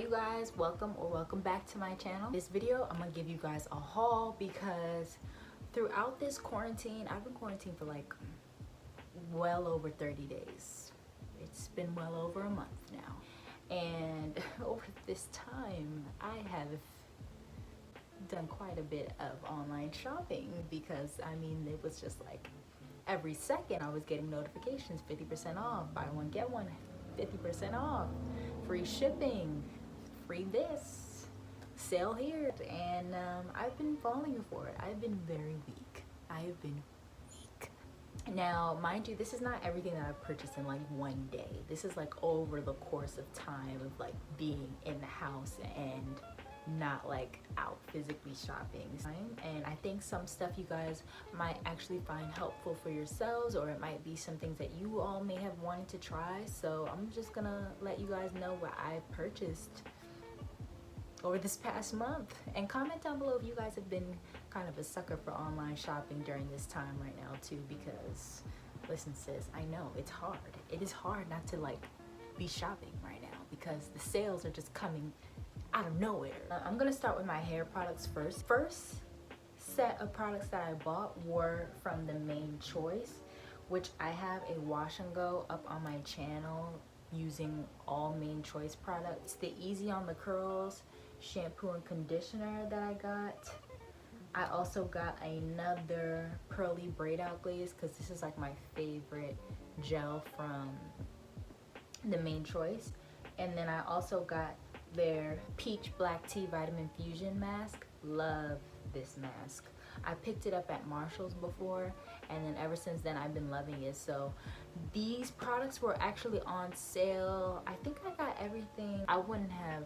you guys, welcome back to my channel. This video I'm gonna give you guys a haul because throughout this quarantine, I've been quarantined for like well over 30 days. It's been well over a month now, and over this time I have done quite a bit of online shopping because I mean it was just like every second I was getting notifications, 50% off, buy one get one, 50% off, free shipping, free this, sale here, and I've been falling for it. I've been very weak. I have been weak. Now, mind you, this is not everything that I've purchased in like one day. This is like over the course of time of like being in the house and not like out physically shopping. And I think some stuff you guys might actually find helpful for yourselves, or it might be some things that you all may have wanted to try. So I'm just gonna let you guys know what I purchased over this past month, and comment down below if you guys have been kind of a sucker for online shopping during this time right now too, because listen sis, I know it's hard. It is hard not to like be shopping right now because the sales are just coming out of nowhere. I'm gonna start with my hair products first. First set of products that I bought were from the Main Choice, which I have a wash and go up on my channel using all Main Choice products. The Easy on the Curls shampoo and conditioner that I got. I also got another curly braid out glaze because this is like my favorite gel from the Main Choice. And then I also got their peach black tea vitamin fusion mask. Love this mask. I picked it up at Marshall's before, and then ever since then I've been loving it. So these products were actually on sale. I think I got everything. I wouldn't have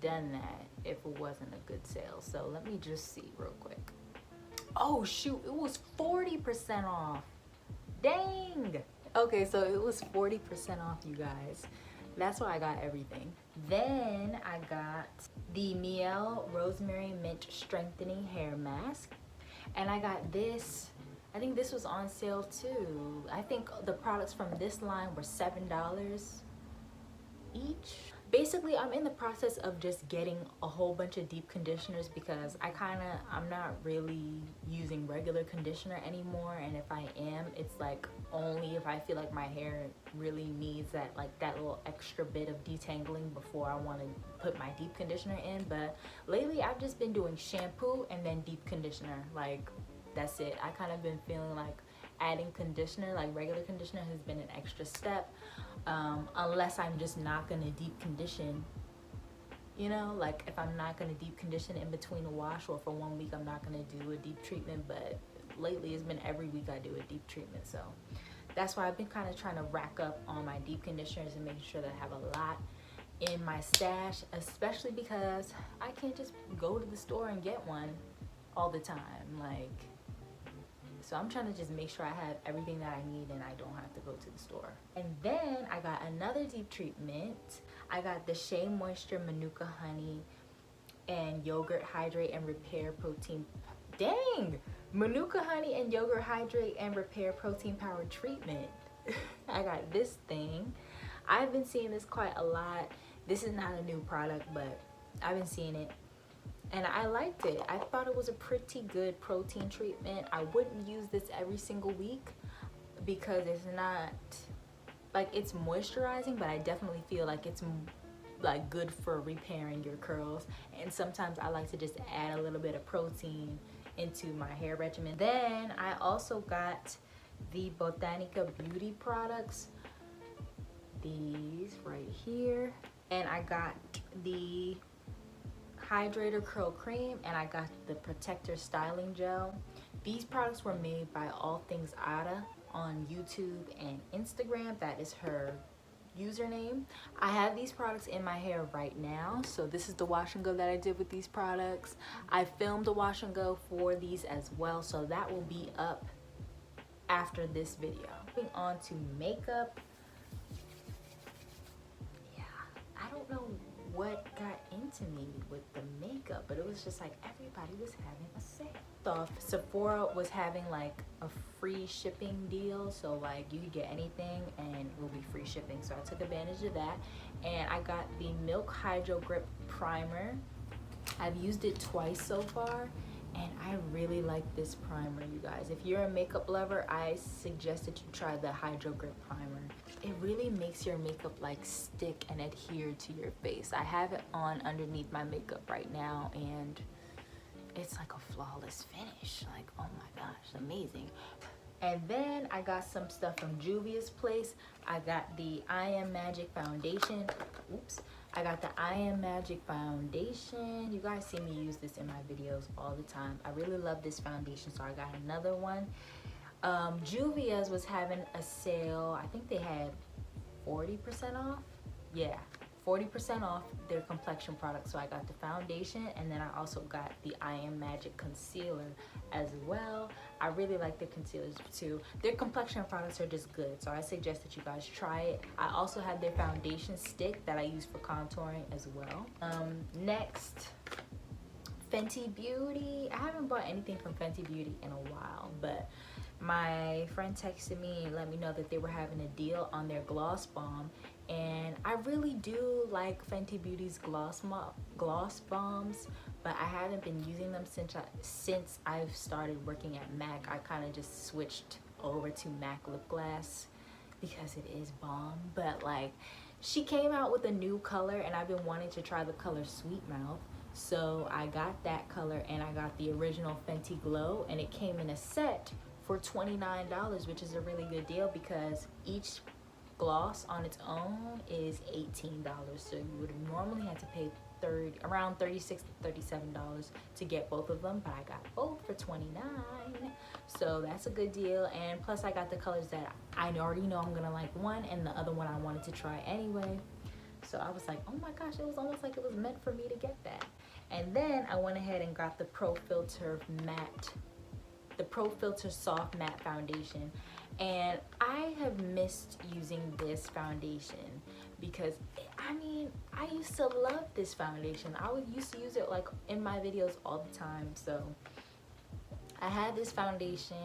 done that if it wasn't a good sale. So let me just see real quick. Oh shoot, it was 40% off. Dang. Okay, so it was 40% off, you guys. That's why I got everything. Then I got the Mielle Rosemary Mint Strengthening Hair Mask. And I got this, I think this was on sale too. I think the products from this line were $7 each. Basically, I'm in the process of just getting a whole bunch of deep conditioners because I'm not really using regular conditioner anymore, and if I am, it's like only if I feel like my hair really needs that little extra bit of detangling before I want to put my deep conditioner in. But lately I've just been doing shampoo and then deep conditioner, like that's it. I kind of been feeling like adding conditioner, like regular conditioner, has been an extra step. Unless I'm just not gonna deep condition, you know, like if I'm not gonna deep condition in between a wash, or for 1 week I'm not gonna do a deep treatment. But lately it's been every week I do a deep treatment, so that's why I've been kind of trying to rack up on my deep conditioners and making sure that I have a lot in my stash, especially because I can't just go to the store and get one all the time. Like, so I'm trying to just make sure I have everything that I need and I don't have to go to the store. And then I got another deep treatment. I got the Shea Moisture Manuka Honey and Yogurt Hydrate and Repair Protein. Dang! Manuka Honey and Yogurt Hydrate and Repair Protein Power Treatment. I got this thing. I've been seeing this quite a lot. This is not a new product, but I've been seeing it and I liked it. I thought it was a pretty good protein treatment. I wouldn't use this every single week because it's not, like, it's moisturizing, but I definitely feel like it's like good for repairing your curls. And sometimes I like to just add a little bit of protein into my hair regimen. Then I also got the Botanica Beauty products, these right here, and I got the Hydrator Curl Cream, and I got the Protector Styling Gel. These products were made by All Things Ada on YouTube and Instagram. That is her username. I have these products in my hair right now, so this is the wash and go that I did with these products. I filmed a wash and go for these as well, so that will be up after this video. Moving on to makeup. Yeah, I don't know what got into me with the makeup, but it was just like everybody was having a sale. month off, Sephora was having like a free shipping deal, so like you could get anything and it will be free shipping. So I took advantage of that, and I got the Milk Hydro Grip Primer. I've used it twice so far, and I really like this primer, you guys. If you're a makeup lover, I suggest that you try the Hydro Grip Primer. It really makes your makeup like stick and adhere to your face. I have it on underneath my makeup right now, and it's like a flawless finish. Like, oh my gosh, amazing. And then I got some stuff from Juvia's Place. I got the I Am Magic Foundation. Oops. I got the I Am Magic Foundation. You guys see me use this in my videos all the time. I really love this foundation, so I got another one. Juvia's was having a sale. I think they had 40% off. Yeah, 40% off their complexion products. So I got the foundation, and then I also got the I Am Magic concealer as well. I really like the concealers too. Their complexion products are just good, so I suggest that you guys try it. I also have their foundation stick that I use for contouring as well. Next, Fenty Beauty. I haven't bought anything from Fenty Beauty in a while, but my friend texted me and let me know that they were having a deal on their gloss bomb, and I really do like Fenty Beauty's gloss bombs, but I haven't been using them since I've started working at MAC. I kind of just switched over to MAC lip gloss because it is bomb. But like, she came out with a new color, and I've been wanting to try the color Sweet Mouth, so I got that color, and I got the original Fenty Glow, and it came in a set for $29, which is a really good deal because each gloss on its own is $18. So you would normally have to pay around $36 to $37 to get both of them, but I got both for $29, so that's a good deal. And plus I got the colors that I already know I'm gonna like one, and the other one I wanted to try anyway. So I was like, oh my gosh, it was almost like it was meant for me to get that. And then I went ahead and got the Pro Filter Soft Matte Foundation, and I have missed using this foundation because I used to love this foundation. used to use it like in my videos all the time. So I had this foundation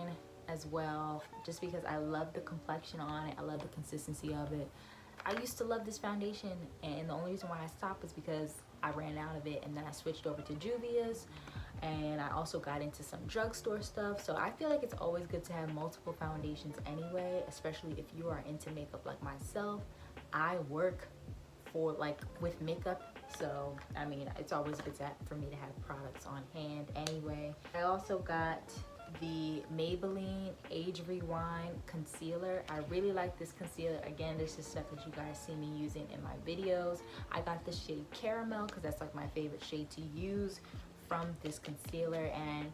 as well just because I love the complexion on it. I love the consistency of it. I used to love this foundation, and the only reason why I stopped was because I ran out of it, and then I switched over to Juvia's, and I also got into some drugstore stuff. So I feel like it's always good to have multiple foundations anyway, especially if you are into makeup like myself. I work with makeup, so it's always good for me to have products on hand anyway. I also got the Maybelline Age Rewind concealer. I really like this concealer. Again, this is stuff that you guys see me using in my videos. I got the shade Caramel because that's like my favorite shade to use from this concealer. And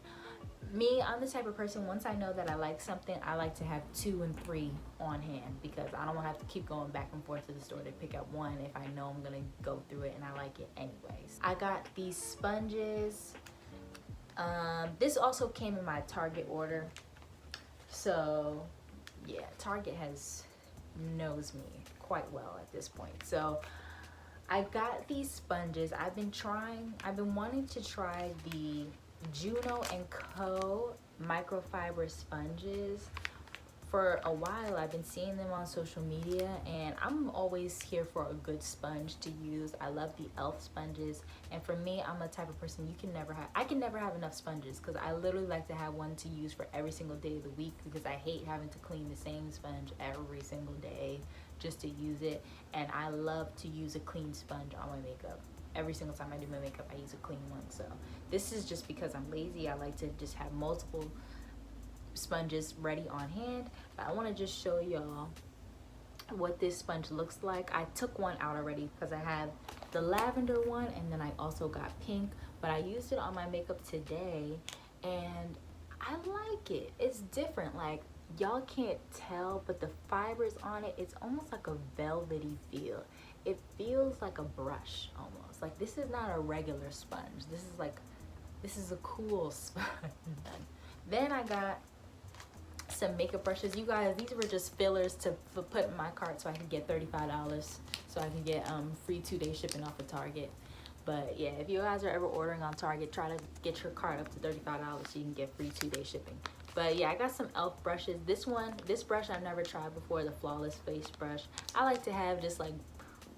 me, I'm the type of person, once I know that I like something, I like to have 2 and 3 on hand because I don't want to have to keep going back and forth to the store to pick up one if I know I'm gonna go through it and I like it anyways. I got these sponges. This also came in my Target order, so yeah, Target knows me quite well at this point. So I got these sponges. I've been wanting to try the Juno & Co. microfiber sponges for a while. I've been seeing them on social media, and I'm always here for a good sponge to use. I love the e.l.f. sponges, and for me, I'm a type of person I can never have enough sponges because I literally like to have one to use for every single day of the week because I hate having to clean the same sponge every single day just to use it. And I love to use a clean sponge on my makeup. Every single time I do my makeup, I use a clean one. So this is just because I'm lazy. I like to just have multiple sponges ready on hand, but I want to just show y'all what this sponge looks like. I took one out already because I have the lavender one, and then I also got pink, but I used it on my makeup today and I like it. It's different. Like, y'all can't tell, but the fibers on it, it's almost like a velvety feel. It feels like a brush almost. Like, this is not a regular sponge. This is a cool sponge. Then I got some makeup brushes. You guys, these were just fillers to put in my cart so I could get $35, so I can get free 2-day shipping off of Target. But yeah, if you guys are ever ordering on Target, try to get your cart up to $35 so you can get free 2-day shipping. But yeah, I got some e.l.f. brushes. This brush I've never tried before, the Flawless Face Brush. I like to have just like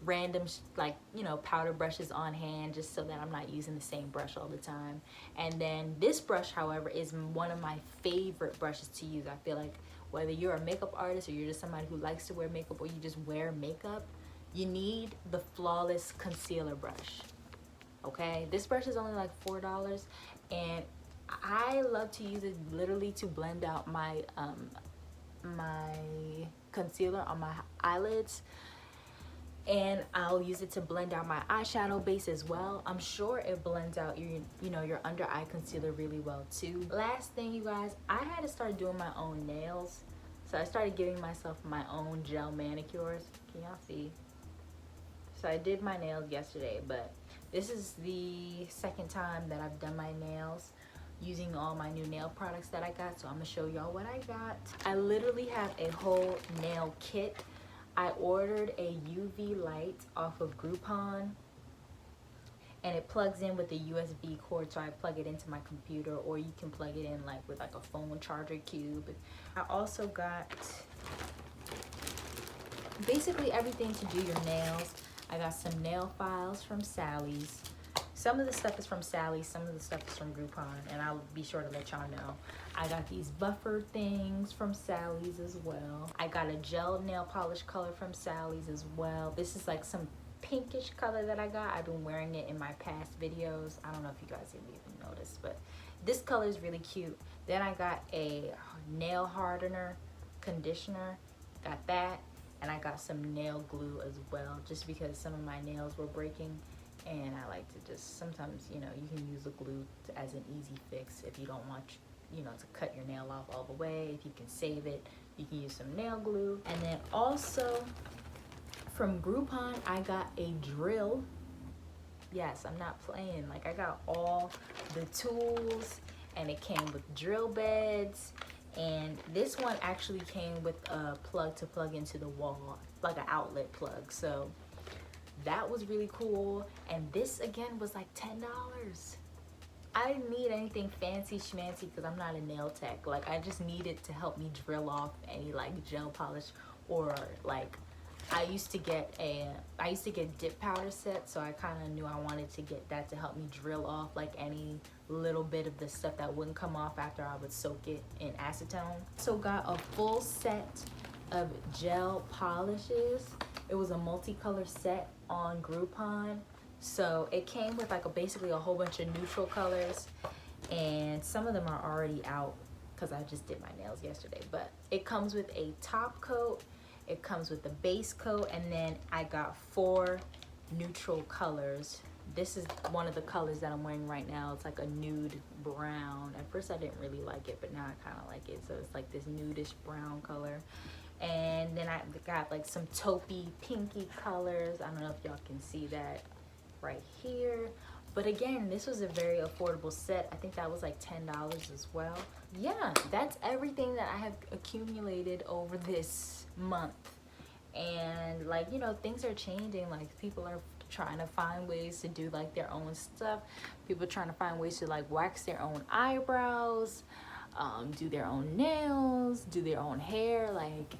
random like, you know, powder brushes on hand, just so that I'm not using the same brush all the time. And then this brush, however, is one of my favorite brushes to use. I feel like whether you're a makeup artist or you're just somebody who likes to wear makeup or you just wear makeup, you need the Flawless Concealer Brush. Okay, this brush is only like $4, and I love to use it literally to blend out my my concealer on my eyelids, and I'll use it to blend out my eyeshadow base as well. I'm sure it blends out your, you know, your under eye concealer really well too. Last thing, you guys, I had to start doing my own nails, so I started giving myself my own gel manicures. Can y'all see? So I did my nails yesterday, but this is the second time that I've done my nails using all my new nail products that I got. So I'm gonna show y'all what I got. I literally have a whole nail kit. I ordered a UV light off of Groupon, and it plugs in with a USB cord, so I plug it into my computer, or you can plug it in like with like a phone charger cube. I also got basically everything to do your nails. I got some nail files from Sally's. Some of the stuff is from Sally's, some of the stuff is from Groupon, and I'll be sure to let y'all know. I got these buffer things from Sally's as well. I got a gel nail polish color from Sally's as well. This is like some pinkish color that I got. I've been wearing it in my past videos. I don't know if you guys even noticed, but this color is really cute. Then I got a nail hardener conditioner. Got that. And I got some nail glue as well, just because some of my nails were breaking, and I like to just, sometimes, you know, you can use the glue as an easy fix if you don't want, you know, to cut your nail off all the way. If you can save it, you can use some nail glue. And then also from Groupon, I got a drill. Yes, I'm not playing. Like, I got all the tools, and it came with drill beds. And this one actually came with a plug to plug into the wall, like an outlet plug. So that was really cool. And this again was like $10. I didn't need anything fancy schmancy because I'm not a nail tech. Like, I just needed to help me drill off any like gel polish, or like I used to get dip powder set, so I kind of knew I wanted to get that to help me drill off like any little bit of the stuff that wouldn't come off after I would soak it in acetone. So got a full set of gel polishes. It was a multicolor set on Groupon. So it came with like basically a whole bunch of neutral colors, and some of them are already out because I just did my nails yesterday. But it comes with a top coat, it comes with the base coat, and then I got 4 neutral colors. This is one of the colors that I'm wearing right now. It's like a nude brown. At first I didn't really like it, but now I kind of like it. So it's like this nudish brown color. And then I got like some taupey pinky colors. I don't know if y'all can see that right here. But again, this was a very affordable set. I think that was like $10 as well. Yeah, that's everything that I have accumulated over this month. And like, you know, things are changing. Like, people are trying to find ways to do like their own stuff. People are trying to find ways to like wax their own eyebrows, do their own nails, do their own hair. Like,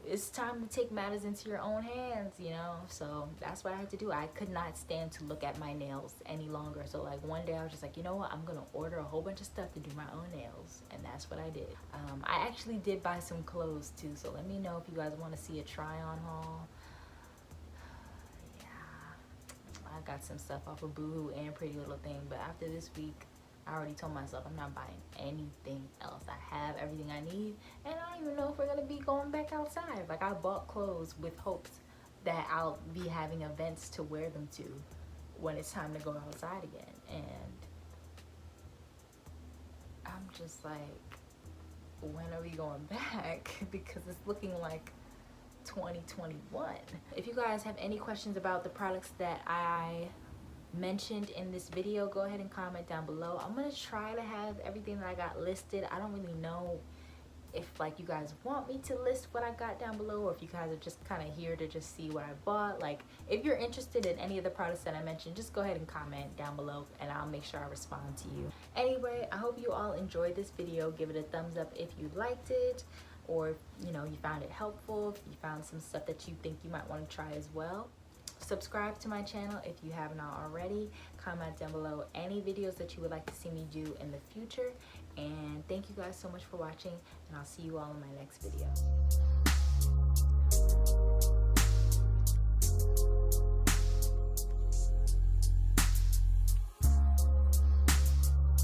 it's time to take matters into your own hands, you know. So that's what I had to do. I could not stand to look at my nails any longer. So like one day I was just like, you know what, I'm gonna order a whole bunch of stuff to do my own nails, and that's what I did. I actually did buy some clothes too, so let me know if you guys want to see a try on haul. Yeah, I got some stuff off of Boohoo and Pretty Little Thing, but after this week I already told myself I'm not buying anything else. I have everything I need, and I don't even know if we're gonna be going back outside. Like, I bought clothes with hopes that I'll be having events to wear them to when it's time to go outside again. And I'm just like, when are we going back? Because it's looking like 2021. If you guys have any questions about the products that I mentioned in this video, go ahead and comment down below. I'm gonna try to have everything that I got listed. I don't really know if like you guys want me to list what I got down below, or if you guys are just kind of here to just see what I bought. Like if you're interested in any of the products that I mentioned, just go ahead and comment down below and I'll make sure I respond to you. Anyway, I hope you all enjoyed this video. Give it a thumbs up if you liked it, or you know, you found it helpful, if you found some stuff that you think you might want to try as well. Subscribe to my channel if you have not already. Comment down below any videos that you would like to see me do in the future. And thank you guys so much for watching, and I'll see you all in my next video.